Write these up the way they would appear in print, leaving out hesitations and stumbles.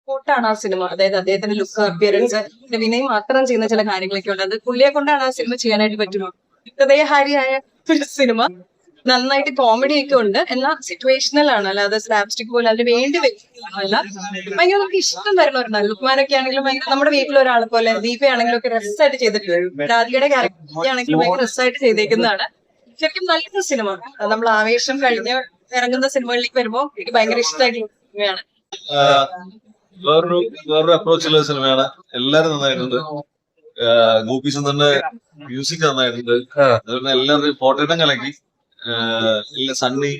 സപ്പോർട്ടാണ് ആ സിനിമ. അതായത് അദ്ദേഹത്തിന്റെ ലുക്ക്, അപ്പിയറൻസ്, പിന്നെ വിനയ് മാത്രം ചെയ്യുന്ന ചില കാര്യങ്ങളൊക്കെ ഉണ്ട്. അത് പുള്ളിയെ കൊണ്ടാണ് ആ സിനിമ ചെയ്യാനായിട്ട് പറ്റുള്ളൂ. ഹൃദയഹാരിയായ ഒരു സിനിമ, നന്നായിട്ട് കോമഡി ഒക്കെ ഉണ്ട്, എന്നാൽ സിറ്റുവേഷണൽ ആണ്, അല്ലാതെ സ്ലാപ്സ്റ്റിക് പോലെ അതിന് വേണ്ടി വെക്കുന്നതല്ല. ഭയങ്കര നമുക്ക് ഇഷ്ടം തരണവരുണ്ടാവും. ലുക്മാനൊക്കെ ആണെങ്കിലും ഭയങ്കര നമ്മുടെ വീട്ടിലൊരാളെ പോലെ, ദീപയാണെങ്കിലും ഒക്കെ രസമായിട്ട് ചെയ്തിട്ടുണ്ട്. രാധികയുടെ ക്യാരക്ടർ ആണെങ്കിലും ഭയങ്കര രസമായിട്ട് ചെയ്തേക്കുന്നതാണ്. ശരിക്കും നല്ലൊരു സിനിമ. നമ്മൾ ആവേശം കഴിഞ്ഞ് ഇറങ്ങുന്ന സിനിമകളിലേക്ക് വരുമ്പോൾ എനിക്ക് ഭയങ്കര ഇഷ്ടമായിട്ടുള്ള സിനിമയാണ്. വേറൊരു അപ്രോച്ചുള്ള സിനിമയാണ്. എല്ലാരും നന്നായിട്ടുണ്ട്. ഗോപീസും തന്നെ മ്യൂസിക് നന്നായിട്ടുണ്ട്. അതുപോലെ എല്ലാവരും ഫോട്ടോയിട്ടം കലക്കി. സണ്ണി,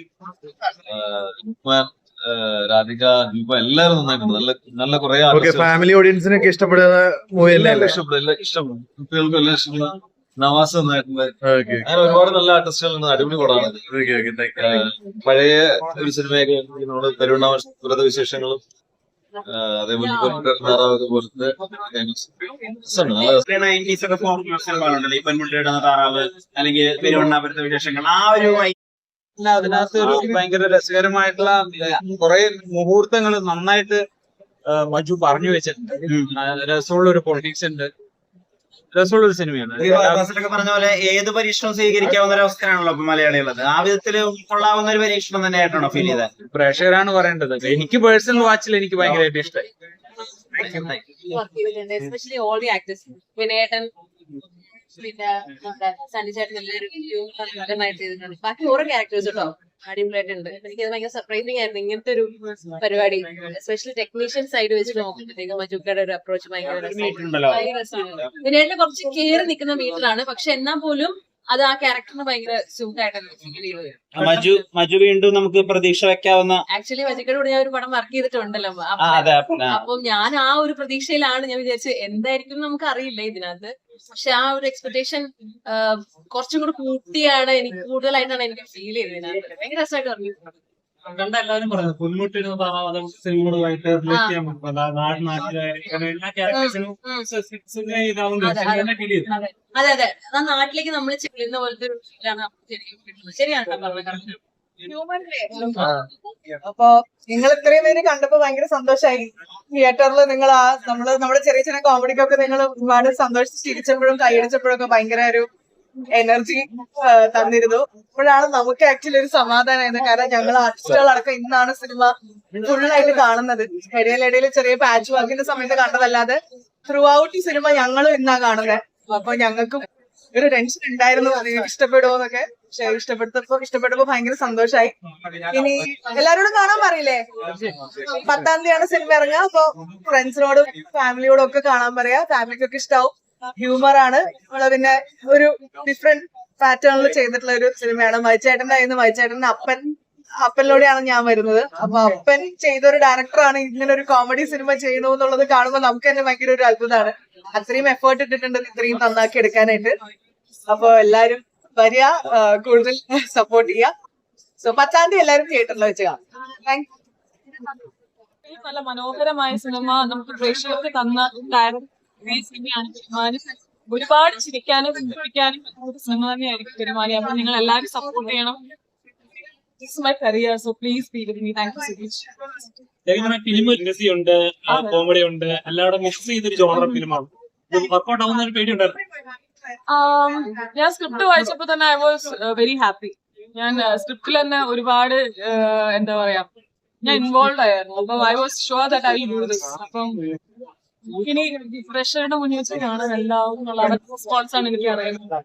രാധിക, ദീപ എല്ലാവരും നന്നായിട്ടുണ്ട്. നല്ല കുറെ ഫാമിലി ഓഡിയൻസിനൊക്കെ ഇഷ്ടപ്പെടുന്ന മൂവി ഇഷ്ടപ്പെടും. ഇഷ്ടപ്പെടും, കുട്ടികൾക്കും എല്ലാം ഇഷ്ടപ്പെടും. നവാസ് നന്നായിട്ടുണ്ട്. അങ്ങനെ ഒരുപാട് നല്ല ആർട്ടിസ്റ്റുകളുണ്ട്. അടിപൊളി പടമാണ്. പഴയ ഒരു സിനിമയൊക്കെ നമ്മള് കരുണാവൃത വിശേഷങ്ങളും അതേപോലെ പോലത്തെ താറാവ് അല്ലെങ്കിൽ പെരുവണ്ണാപുരത്തെ വിശേഷങ്ങൾ, ആ ഒരു അതിനകത്ത് ഒരു ഭയങ്കര രസകരമായിട്ടുള്ള കുറെ മുഹൂർത്തങ്ങൾ നന്നായിട്ട് മഞ്ജു പറഞ്ഞു വെച്ചിട്ടുണ്ട്. രസമുള്ള ഒരു പൊളിറ്റിക്സ് ഉണ്ട്. രസമുള്ള ഒരു സിനിമയാണ്. പറഞ്ഞ പോലെ ഏത് പരീക്ഷണവും സ്വീകരിക്കാവുന്ന ഒരു അവസ്ഥയാണല്ലോ ഇപ്പൊ മലയാളികളത്. ആ വിധത്തിൽ കൊള്ളാവുന്ന ഒരു പരീക്ഷണം തന്നെയായിട്ടാണോ ഫീൽ ചെയ്തത്? പ്രേക്ഷകരാണ് പറയേണ്ടത്. എനിക്ക് പേഴ്സണൽ വാച്ചിൽ എനിക്ക് ഭയങ്കരമായിട്ട് ഇഷ്ടമായി. എസ്പെഷ്യലി ഓൾ ദി ആക്ടേഴ്സ്, വിനയേട്ടൻ, പിന്നെ സണ്ണി ചേട്ടൻ, എല്ലാവരും നന്നായിട്ട് ചെയ്തിട്ടുണ്ട്. ബാക്കി ഓരോ ക്യാരക്ടേഴ്സ് കേട്ടോ അടിപൊളിയായിട്ടുണ്ട്. എനിക്കത് ഭയങ്കര സർപ്രൈസിംഗ് ആയിരുന്നു ഇങ്ങനത്തെ ഒരു പരിപാടി. എസ്പെഷ്യലി ടെക്നീഷ്യൻ സൈഡ് വെച്ചിട്ട് നോക്കുമ്പോഴത്തേക്കും മജുക്കയുടെ ഒരു അപ്രോച്ച് ഭയങ്കര രസമാണ്. വിനയേട്ടന് കുറച്ച് കയറി നിൽക്കുന്ന മീറ്ററാണ്, പക്ഷെ എന്നാൽ പോലും അത് ആ ക്യാരക്ടറിന് ഭയങ്കര സ്യൂട്ട് ആയിട്ടാണ്. മജു വീണ്ടും നമുക്ക് പ്രതീക്ഷ വെക്കാവുന്ന. ആക്ച്വലി മജുക്കയുടെ കൂടെ ഞാൻ ഒരു പടം വർക്ക് ചെയ്തിട്ടുണ്ടല്ലോ. അപ്പം ഞാൻ ആ ഒരു പ്രതീക്ഷയിലാണ്. ഞാൻ വിചാരിച്ചു എന്തായിരിക്കും നമുക്ക് അറിയില്ല ഇതിനകത്ത്, പക്ഷെ ആ ഒരു എക്സ്പെക്ടേഷൻ കുറച്ചും കൂടി കൂട്ടിയാണ് എനിക്ക്, കൂടുതലായിട്ടാണ് എനിക്ക് ഫീൽ ചെയ്തത്. ഇതിനകത്ത് ഭയങ്കര രസമായിട്ട് പറഞ്ഞിട്ടുണ്ട്. കണ്ട എല്ലാവരും പറയുന്നത് പൊന്മുട്ടിന് സിനിമകളുമായിട്ട് റിലേറ്റ് ചെയ്യാൻ അതെ അതെ, ആ നാട്ടിലേക്ക് നമ്മൾ ചെല്ലുന്ന പോലത്തെ ഒരു ശരിയാണ് പറഞ്ഞത്. അപ്പൊ നിങ്ങൾ ഇത്രയും പേര് കണ്ടപ്പോ ഭയങ്കര സന്തോഷമായി. തിയേറ്ററിൽ നിങ്ങൾ നമ്മുടെ ചെറിയ ചെറിയ കോമഡിക്കൊക്കെ നിങ്ങൾ ഒരുപാട് സന്തോഷിച്ച് ചിരിച്ചപ്പോഴും കൈയടിച്ചപ്പോഴും ഒക്കെ ഭയങ്കര ഒരു എനർജി തന്നിരുന്നു. അപ്പോഴാണ് നമുക്ക് ആക്ച്വലി ഒരു സമാധാനമായത്. കാരണം ഞങ്ങൾ ആർട്ടിസ്റ്റുകളടക്കം ഇന്നാണ് സിനിമ ഫുള്ളായിട്ട് കാണുന്നത്. ഇടയിലിടയിൽ ചെറിയ പാച്ച് വർക്കിന്റെ സമയത്ത് കണ്ടതല്ലാതെ ത്രൂ ഔട്ട് ഈ സിനിമ ഞങ്ങളും ഇന്നാ കാണുന്നത്. അപ്പൊ ഞങ്ങൾക്കും ഒരു ടെൻഷൻ ഉണ്ടായിരുന്നു നിങ്ങൾക്ക് ഇഷ്ടപ്പെടുമോ എന്നൊക്കെ. പക്ഷെ ഇഷ്ടപ്പെട്ടപ്പോ ഭയങ്കര സന്തോഷമായി. ഇനി എല്ലാരോടും കാണാൻ പറയില്ലേ? 10-ാം തീയതിയാണ് സിനിമ ഇറങ്ങുക. അപ്പൊ ഫ്രണ്ട്സിനോടും ഫാമിലിയോടും ഒക്കെ കാണാൻ പറയാ. ഫാമിലിക്കൊക്കെ ഇഷ്ടാവും. ഹ്യൂമർ ആണ്. പിന്നെ ഒരു ഡിഫറെന്റ് പാറ്റേണിൽ ചെയ്തിട്ടുള്ള ഒരു സിനിമയാണ്. മൈച്ചേട്ടന്റെ അപ്പനിലൂടെയാണ് ഞാൻ വരുന്നത്. അപ്പൊ അപ്പൻ ചെയ്തൊരു ഡയറക്ടറാണ് ഇങ്ങനെ ഒരു കോമഡി സിനിമ ചെയ്യണു എന്നുള്ളത് കാണുമ്പോൾ നമുക്ക് തന്നെ ഭയങ്കര ഒരു അത്ഭുതമാണ്. അത്രയും എഫേർട്ട് ഇട്ടിട്ടുണ്ട് ഇത്രയും നന്നാക്കി എടുക്കാനായിട്ട്. അപ്പൊ എല്ലാരും വരിക, കൂടുതൽ സപ്പോർട്ട് ചെയ്യുക. സോ 10-ാം തീയതി എല്ലാരും തിയേറ്ററിൽ വെച്ച് കാണാം. Thank you. നല്ല മനോഹരമായ സിനിമ നമുക്ക് പ്രേക്ഷകർക്ക് തന്ന സിനിമയാണ്. ഒരുപാട് ചിരിക്കാനും ചിന്തിപ്പിക്കാനും ഒരു സിനിമ തന്നെയായിരിക്കും പെരുമാറി. അപ്പൊ നിങ്ങൾ എല്ലാവരും സപ്പോർട്ട് ചെയ്യണം. This is my career, so please be with me. Thank you so much. Film industry ഉണ്ട്, കോമഡി ഉണ്ട്, എല്ലാവരും മിക്സ് ചെയ്തൊരു ജോണർ ഫിലിമാണ്. വർക്ക്ഔട്ട് ആവുന്ന ഒരു പേടി ഉണ്ടായിരുന്നു. ഞാൻ സ്ക്രിപ്റ്റ് വായിച്ചപ്പോ തന്നെ ഐ വാസ് വെരി ഹാപ്പി. ഞാൻ സ്ക്രിപ്റ്റിൽ തന്നെ ഒരുപാട് എന്താ പറയാ ഞാൻ ഇൻവോൾവ് ആയിരുന്നു. അപ്പൊ I was sure that I will do this. അപ്പം ഇനി പ്രഷറുടെ മുന്നിൽ വെച്ച് കാണാൻ എല്ലാവരും റെസ്പോൺസ് ആണ് എനിക്ക് അറിയുന്നത്.